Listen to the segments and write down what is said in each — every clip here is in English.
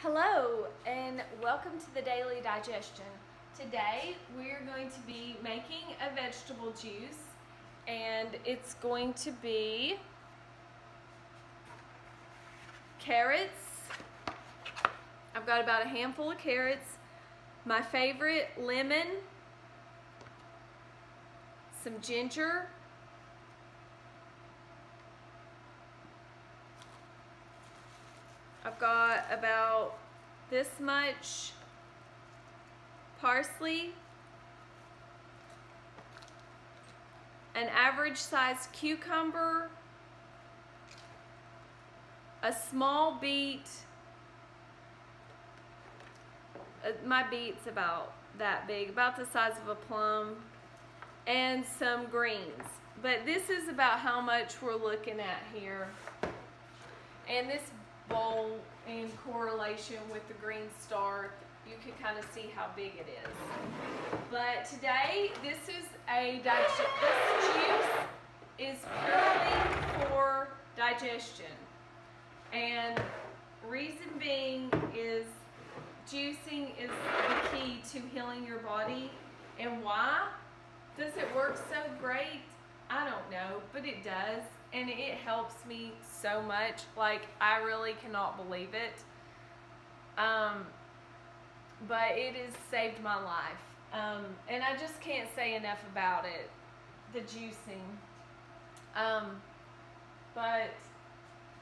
Hello and welcome to the Daily Digestion. Today we're going to be making a vegetable juice and it's going to be carrots. I've got about a handful of carrots, my favorite lemon, some ginger, I've got about this much parsley, an average sized cucumber, a small beet, my beet's about that big, about the size of a plum, and some greens. But this is about how much we're looking at here. And this bowl in correlation with the green star, you can kind of see how big it is. But today, this juice is purely for digestion. And reason being is juicing is the key to healing your body. And why does it work so great? I don't know, but it does. And it helps me so much. Like, I really cannot believe it. But it has saved my life. And I just can't say enough about it, the juicing. But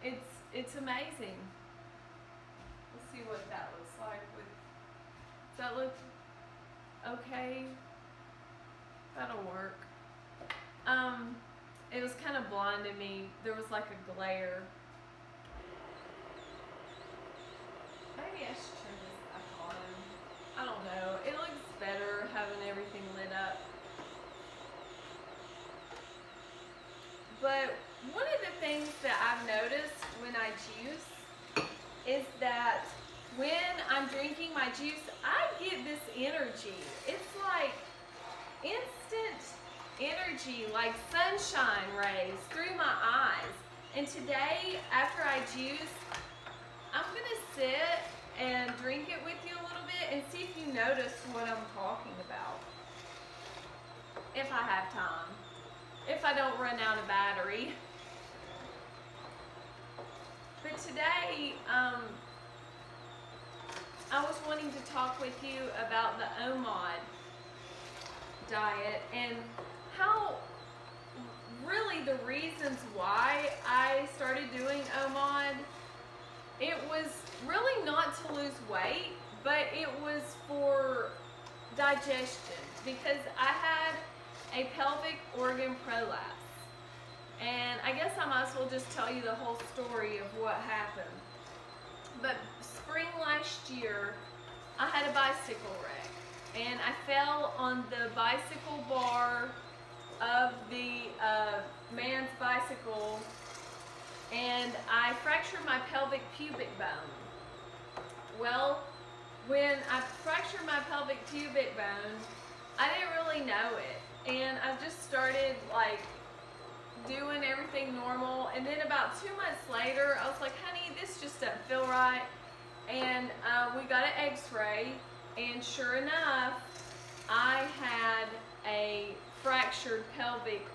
it's amazing. Let's see what that looks like. Does that look okay? That'll work. It was kind of blinding me. There was like a glare. Maybe I should turn this back on. I don't know. It looks better having everything lit up. But one of the things that I've noticed when I juice is that when I'm drinking my juice, I get this energy. It's like instant energy, like sunshine rays through my eyes. And today, after I juice, I'm gonna sit and drink it with you a little bit and see if you notice what I'm talking about. If I have time. If I don't run out of battery. But today, I was wanting to talk with you about the OMAD diet and how really the reasons why I started doing OMAD. It was really not to lose weight, but it was for digestion because I had a pelvic organ prolapse. And I guess I might as well just tell you the whole story of what happened. But spring last year, I had a bicycle wreck. And I fell on the bicycle bar of the man's bicycle, and I fractured my pelvic pubic bone. Well, when I fractured my pelvic pubic bone, I didn't really know it. And I just started like doing everything normal. And then about 2 months later, I was like, honey, this just doesn't feel right. And we got an x-ray. And sure enough, I had a fractured pelvic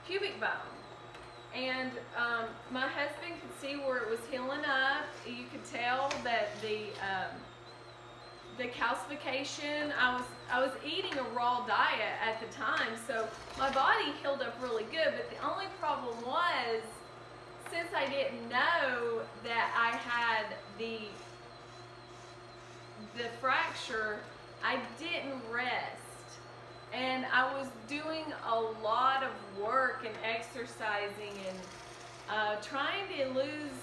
pubic bone. And my husband could see where it was healing up. You could tell that the calcification, I was eating a raw diet at the time, so my body healed up really good. But the only problem was, since I didn't know that I had the fracture, I didn't rest. And I was doing a lot of work and exercising and trying to lose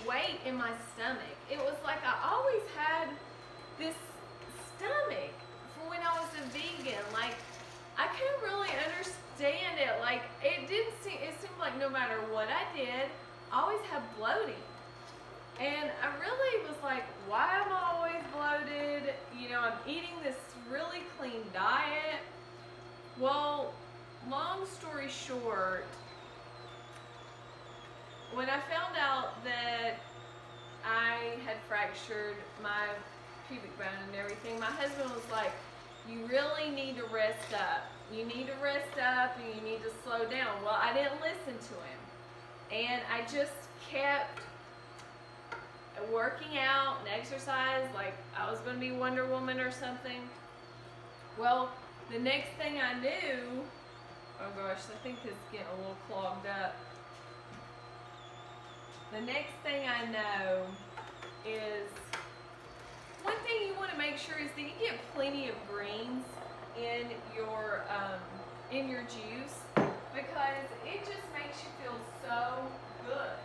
weight in my stomach. It was like I always had this stomach from when I was a vegan. Like, I couldn't really understand it. Like, it seemed like no matter what I did, I always had bloating. And I really was like, why am I always bloated? You know, I'm eating this really clean diet. Well, long story short, when I found out that I had fractured my pubic bone and everything, my husband was like, you really need to rest up. You need to rest up and you need to slow down. Well, I didn't listen to him. And I just kept working out and exercise like I was going to be Wonder Woman or something. Well, the next thing I knew, oh gosh, I think it's getting a little clogged up. The next thing I know is, one thing you want to make sure is that you get plenty of greens in your juice, because it just makes you feel so good.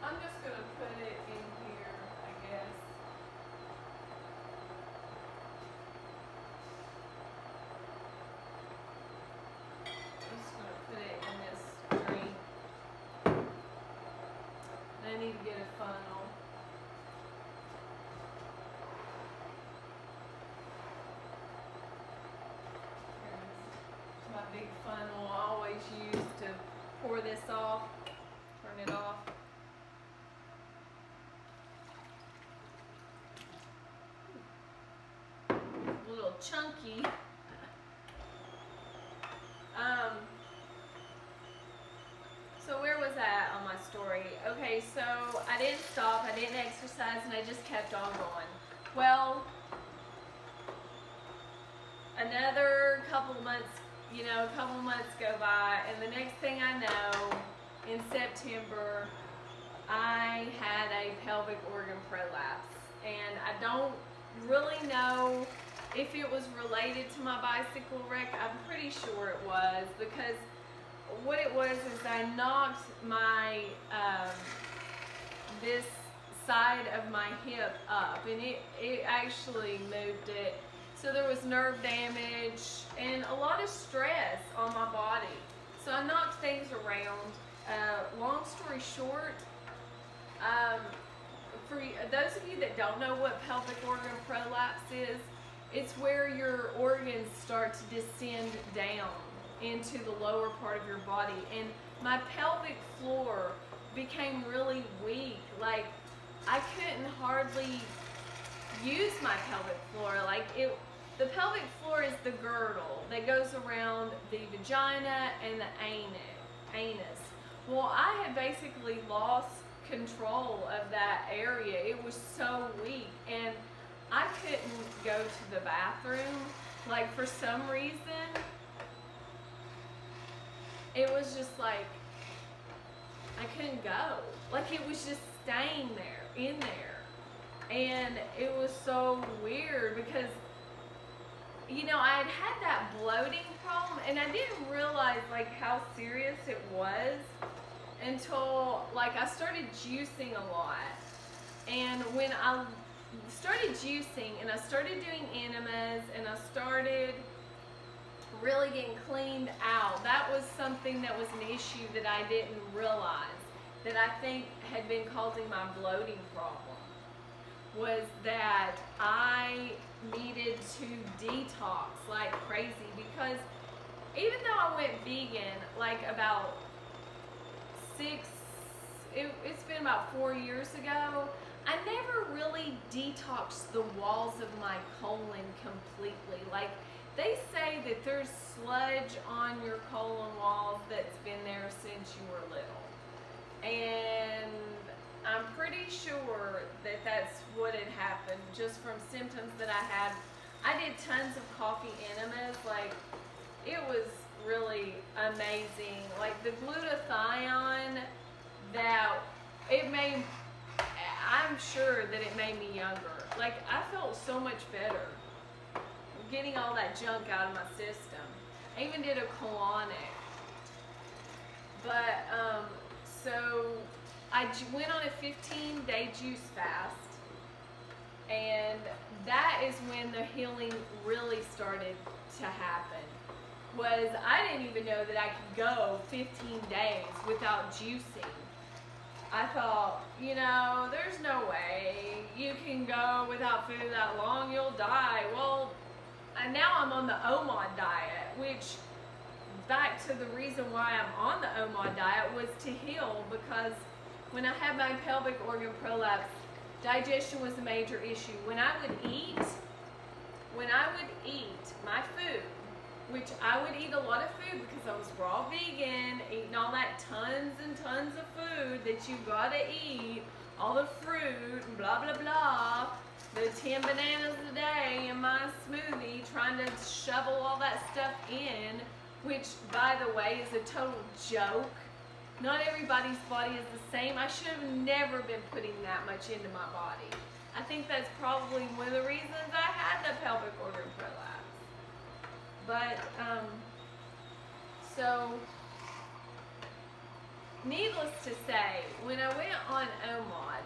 I'm just going to put it in here, I guess. I'm just going to put it in this drink. I need to get a funnel. Here's my big funnel I always use to pour this off, turn it off. A little chunky. So where was I on my story? Okay, so I didn't stop, I didn't exercise, and I just kept on going. Well, another couple months, a couple months go by, and the next thing I know, in September, I had a pelvic organ prolapse. And I don't really know if it was related to my bicycle wreck. I'm pretty sure it was, because what it was is I knocked my, this side of my hip up, and it actually moved it. So there was nerve damage and a lot of stress on my body. So I knocked things around. Long story short, for those of you that don't know what pelvic organ prolapse is, it's where your organs start to descend down into the lower part of your body, and my pelvic floor became really weak. Like, I couldn't hardly use my pelvic floor. Like, the pelvic floor is the girdle that goes around the vagina and the anus. Well, I had basically lost control of that area. It was so weak, and I couldn't go to the bathroom. Like, for some reason, it was just like, I couldn't go. Like, it was just staying there, in there. And it was so weird because, I had that bloating problem, and I didn't realize, like, how serious it was until, like, I started juicing a lot. And when I started juicing and I started doing enemas and I started really getting cleaned out, that was something that was an issue that I didn't realize, that I think had been causing my bloating problem, was that I needed to detox like crazy. Because even though I went vegan like about it's been about 4 years ago, I never really detoxed the walls of my colon completely. Like, they say that there's sludge on your colon walls that's been there since you were little. And I'm pretty sure that that's what had happened, just from symptoms that I had. I did tons of coffee enemas. Like, it was really amazing. Like, the glutathione, that it made, I'm sure that it made me younger. Like, I felt so much better getting all that junk out of my system. I even did a colonic. But, so I went on a 15-day juice fast, and that is when the healing really started to happen. Was I didn't even know that I could go 15 days without juicing. I thought, there's no way you can go without food that long, you'll die. Well, now I'm on the OMAD diet, which back to the reason why I'm on the OMAD diet was to heal, because when I had my pelvic organ prolapse, digestion was a major issue. When I would eat my food, which I would eat a lot of food because I was raw vegan, eating all that tons and tons of food that you gotta eat, all the fruit and blah blah blah, the 10 bananas a day in my smoothie, trying to shovel all that stuff in, which by the way is a total joke. Not everybody's body is the same. I should have never been putting that much into my body. I think that's probably one of the reasons I had the pelvic organ prolapse. But, so, needless to say, when I went on OMAD,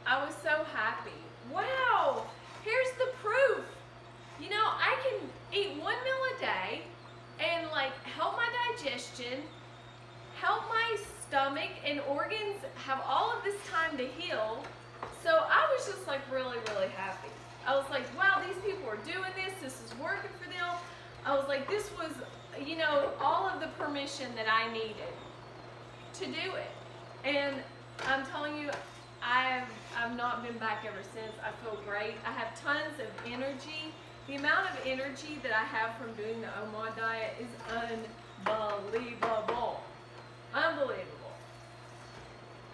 I was so happy. Wow, here's the proof. You know, I can eat 1 meal a day and like help my digestion, help my stomach and organs have all of this time to heal. So I was just like really, really happy. I was like, wow, these people are doing this. This is working for them. I was like, this was, you know, all of the permission that I needed to do it. And I'm telling you, I've not been back ever since. I feel great. I have tons of energy. The amount of energy that I have from doing the OMAD diet is unbelievable. Unbelievable.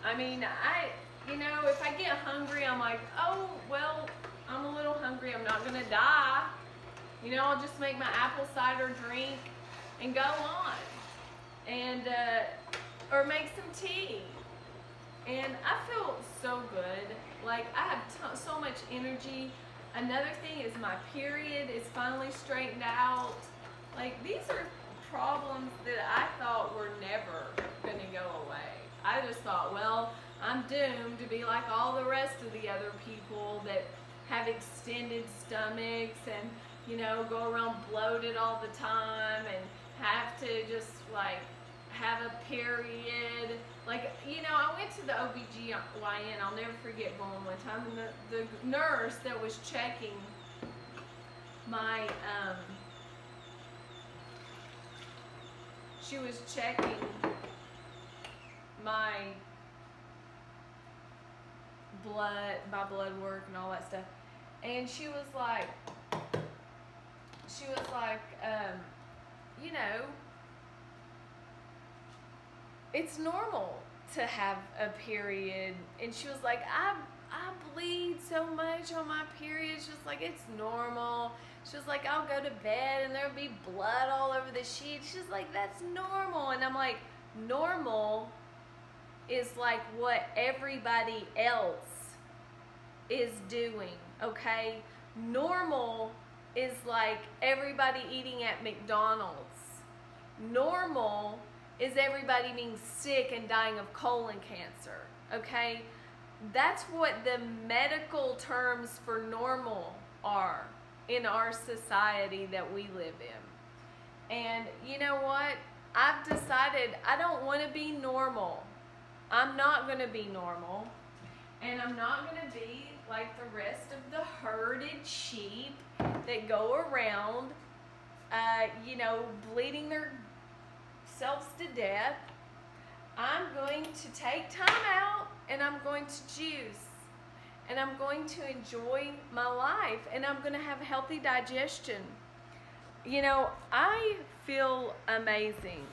I mean, you know, if I get hungry, I'm like, oh, well, I'm a little hungry. I'm not going to die. You know, I'll just make my apple cider drink and go on. And, or make some tea. And I feel so good. Like, I have so much energy. Another thing is my period is finally straightened out. Like, these are problems that I thought were never going to go away. I just thought, well, I'm doomed to be like all the rest of the other people that have extended stomachs and, you know, go around bloated all the time and have to just like have a period. Like, you know, I went to the OBGYN, I'll never forget going one time, and the nurse that was checking my, she was checking my blood work and all that stuff, and she was like, you know, it's normal to have a period. And she was like, I bleed so much on my period. She was like, it's normal. She was like, I'll go to bed and there'll be blood all over the sheet. She's like, that's normal. And I'm like, normal is like what everybody else is doing, okay? Normal is like everybody eating at McDonald's. Normal is everybody being sick and dying of colon cancer, okay? That's what the medical terms for normal are in our society that we live in. And you know what? I've decided I don't want to be normal. I'm not going to be normal. And I'm not going to be like the rest of the herded sheep that go around, you know, bleeding their selves to death. I'm going to take time out and I'm going to juice and I'm going to enjoy my life and I'm going to have healthy digestion. You know, I feel amazing.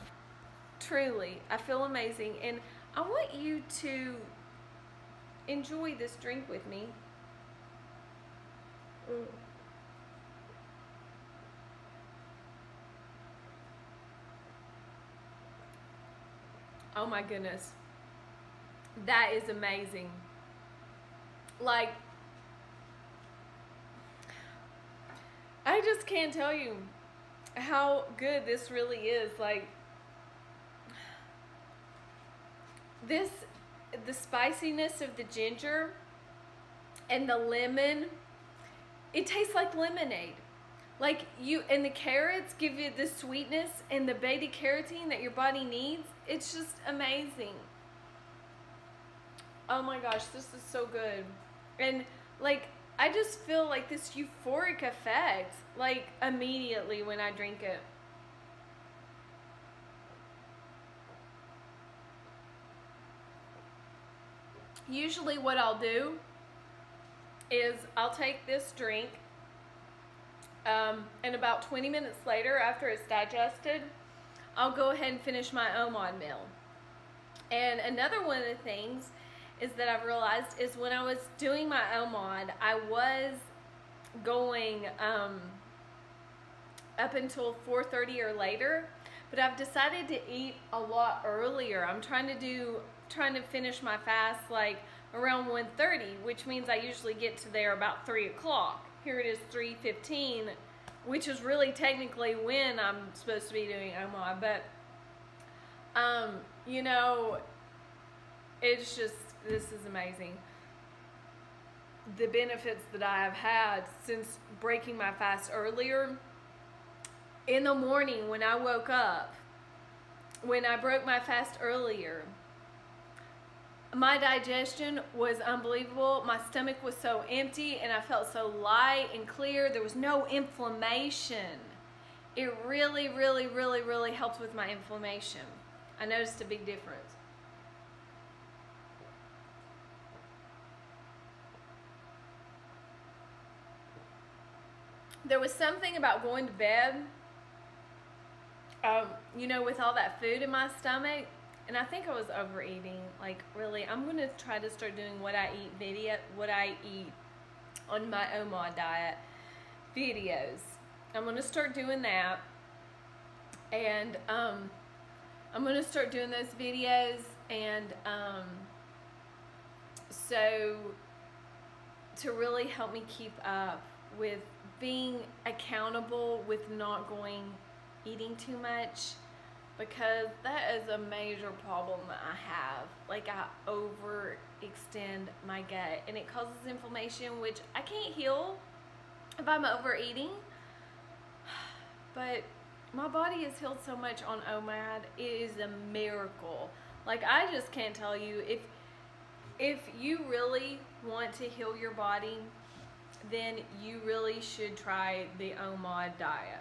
Truly, I feel amazing, and I want you to enjoy this drink with me. Oh my goodness, that is amazing. Like, I just can't tell you how good this really is. Like, the spiciness of the ginger and the lemon, it tastes like lemonade. Like, and the carrots give you the sweetness and the beta carotene that your body needs. It's just amazing. Oh my gosh, this is so good. And like, I just feel like this euphoric effect, like immediately when I drink it. Usually what I'll do is I'll take this drink and about 20 minutes later, after it's digested, I'll go ahead and finish my OMAD meal. And another one of the things is that I've realized is when I was doing my OMAD, I was going up until 4:30 or later, but I've decided to eat a lot earlier. I'm trying to finish my fast like around 1:30, which means I usually get to there about 3 o'clock. Here it is 3:15, which is really technically when I'm supposed to be doing OMAD, but you know, it's just, this is amazing. The benefits that I have had since breaking my fast earlier. In the morning when I woke up, when I broke my fast earlier, my digestion was unbelievable. My stomach was so empty and I felt so light and clear. There was no inflammation. It really, really, really, really helped with my inflammation. I noticed a big difference. There was something about going to bed, you know, with all that food in my stomach. And I think I was overeating. Like, really, I'm gonna try to start doing what I eat on my OMAD diet videos. I'm gonna start doing that, and I'm gonna start doing those videos, and so to really help me keep up with being accountable with not eating too much. Because that is a major problem that I have. Like, I overextend my gut and it causes inflammation, which I can't heal if I'm overeating. But my body has healed so much on OMAD. It is a miracle. Like, I just can't tell you, if you really want to heal your body, then you really should try the OMAD diet.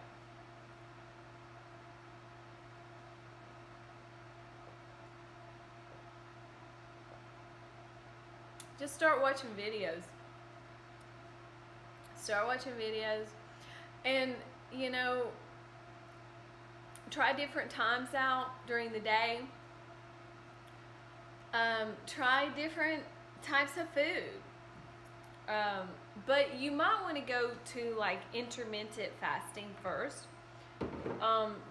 Just start watching videos. Start watching videos, and you know, try different times out during the day. Try different types of food. But you might want to go to like intermittent fasting first,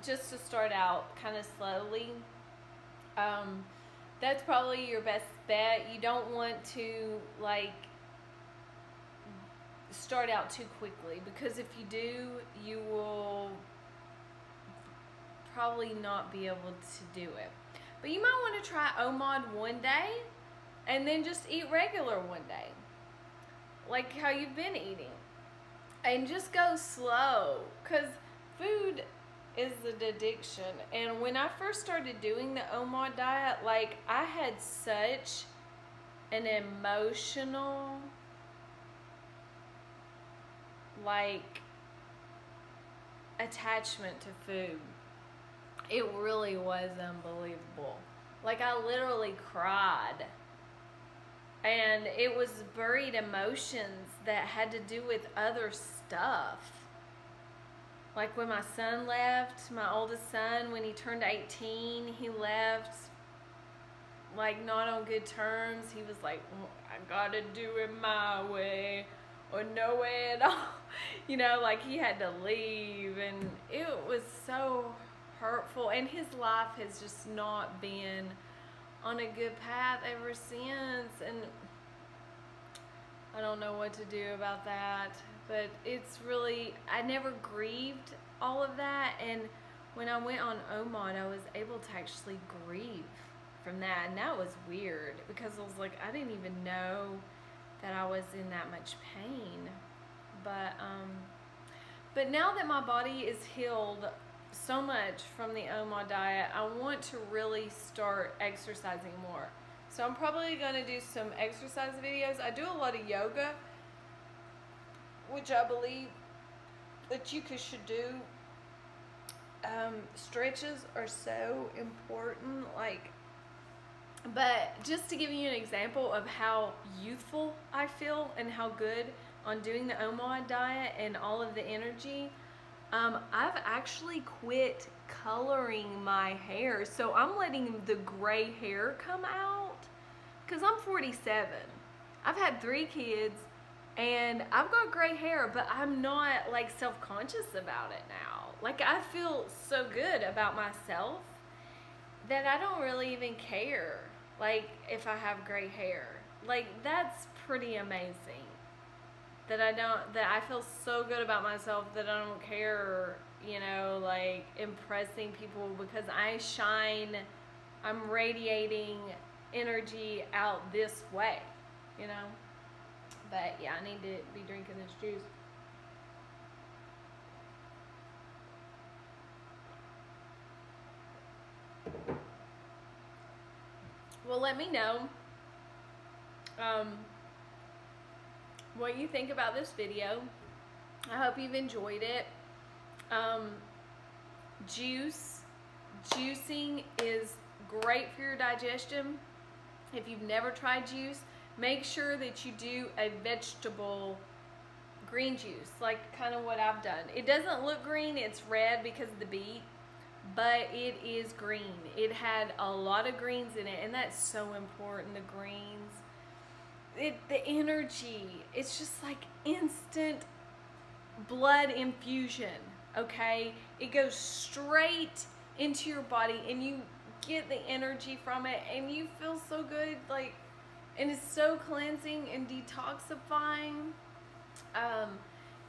just to start out kind of slowly. That's probably your best bet. You don't want to like start out too quickly, because if you do, you will probably not be able to do it. But you might want to try OMAD one day and then just eat regular one day, like how you've been eating, and just go slow, because food is an addiction. And when I first started doing the OMAD diet, like, I had such an emotional like attachment to food. It really was unbelievable. Like, I literally cried, and it was buried emotions that had to do with other stuff. Like when my son left, my oldest son, when he turned 18, he left, like, not on good terms. He was like, I gotta do it my way or no way at all. You know, like, he had to leave, and it was so hurtful. And his life has just not been on a good path ever since, and I don't know what to do about that. But it's really, I never grieved all of that, and when I went on OMAD, I was able to actually grieve from that, and that was weird, because I was like, I didn't even know that I was in that much pain. But now that my body is healed so much from the OMAD diet, I want to really start exercising more. So I'm probably going to do some exercise videos. I do a lot of yoga, which I believe that you should do. Stretches are so important, like, but just to give you an example of how youthful I feel and how good on doing the OMAD diet and all of the energy, I've actually quit coloring my hair. So I'm letting the gray hair come out because I'm 47. I've had 3 kids and I've got gray hair, but I'm not like self-conscious about it now. Like, I feel so good about myself that I don't really even care, like, if I have gray hair. Like, that's pretty amazing. That I feel so good about myself that I don't care, you know, like, impressing people because I shine, I'm radiating energy out this way, you know. But yeah, I need to be drinking this juice. Well, let me know what you think about this video. I hope you've enjoyed it. Juicing is great for your digestion. If you've never tried juice, make sure that you do a vegetable green juice, like kind of what I've done. It doesn't look green, it's red because of the beet, but it is green. It had a lot of greens in it, and that's so important, the greens. The energy, it's just like instant blood infusion, okay? It goes straight into your body, and you get the energy from it, and you feel so good, like, and it's so cleansing and detoxifying,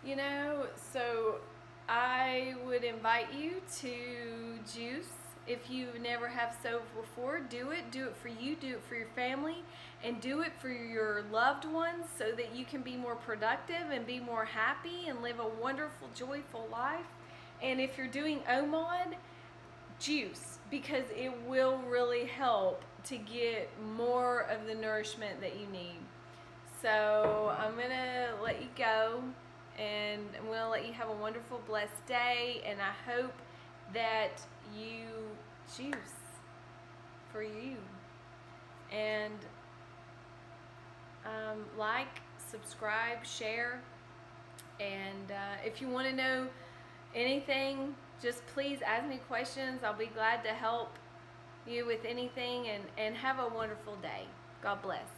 you know. So I would invite you to juice. If you never have so before, do it for you, do it for your family, and do it for your loved ones so that you can be more productive and be more happy and live a wonderful, joyful life. And if you're doing OMAD, juice, because it will really help to get more of the nourishment that you need. So I'm gonna let you go, and I'm gonna let you have a wonderful, blessed day, and I hope that you juice for you. And like, subscribe, share, and if you want to know anything, just please ask me questions. I'll be glad to help you with anything, and have a wonderful day. God bless.